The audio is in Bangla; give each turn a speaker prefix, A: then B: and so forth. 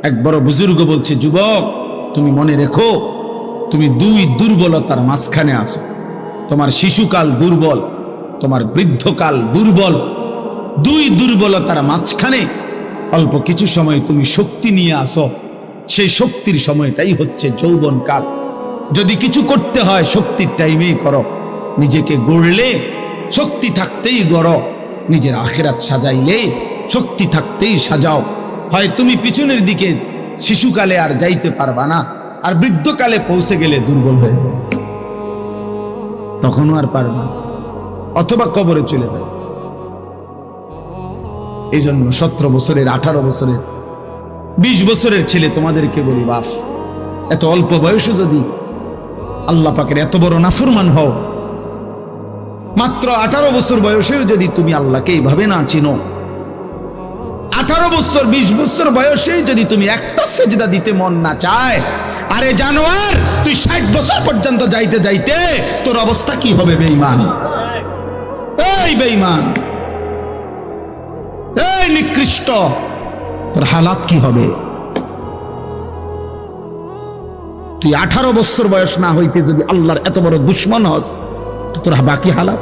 A: এক বড় বুজুর্গ বলছে, যুবক তুমি মনে রেখো, তুমি দুই দুর্বলতার মাঝখানে আছো। তোমার শিশুকাল দুর্বল, তোমার বৃদ্ধকাল দুর্বল। দুই দুর্বলতার মাঝখানে অল্প কিছু সময় তুমি শক্তি নিয়ে আসো। সেই শক্তির সময়টাই হচ্ছে যৌবনকাল। যদি কিছু করতে হয় শক্তির টাইমেই করো। নিজেকে গড়লে শক্তি থাকতেই গড়ো, নিজের আখিরাত সাজাইলে শক্তি থাকতেই সাজাও। হয় তুমি পিছনের দিকে শিশুকালে আর যাইতে পারবা না, আর বৃদ্ধকালে পৌঁছে গেলে দুর্বল হয়ে যাবে, তখনও আর পারবা, অথবা কবরে চলে যাবে। এই জন্য 17 বছরের, 18 বছরের, 20 বছরের ছেলে তোমাদেরকে বলি, বাপ এত অল্প বয়সে যদি আল্লাহ পাকের এত বড় নাফরমান হও, মাত্র 18 বছর বয়সেও যদি তুমি আল্লাহকে এইভাবে না চিনো, 18 বছর 20 বছর বয়সেই যদি তুমি একটা সেজদা দিতে মন না চায়, আরে জানোয়ার তুই 60 বছর পর্যন্ত যাইতে যাইতে তোর অবস্থা কি হবে? বেঈমান, এই বেঈমান, এই নিকৃষ্ট, তোর হালাত কি হবে? তুই 18 বছর বয়স না হইতে যদি আল্লাহর এত বড় দুশ্মন হস, তো তোর বাকি হালাত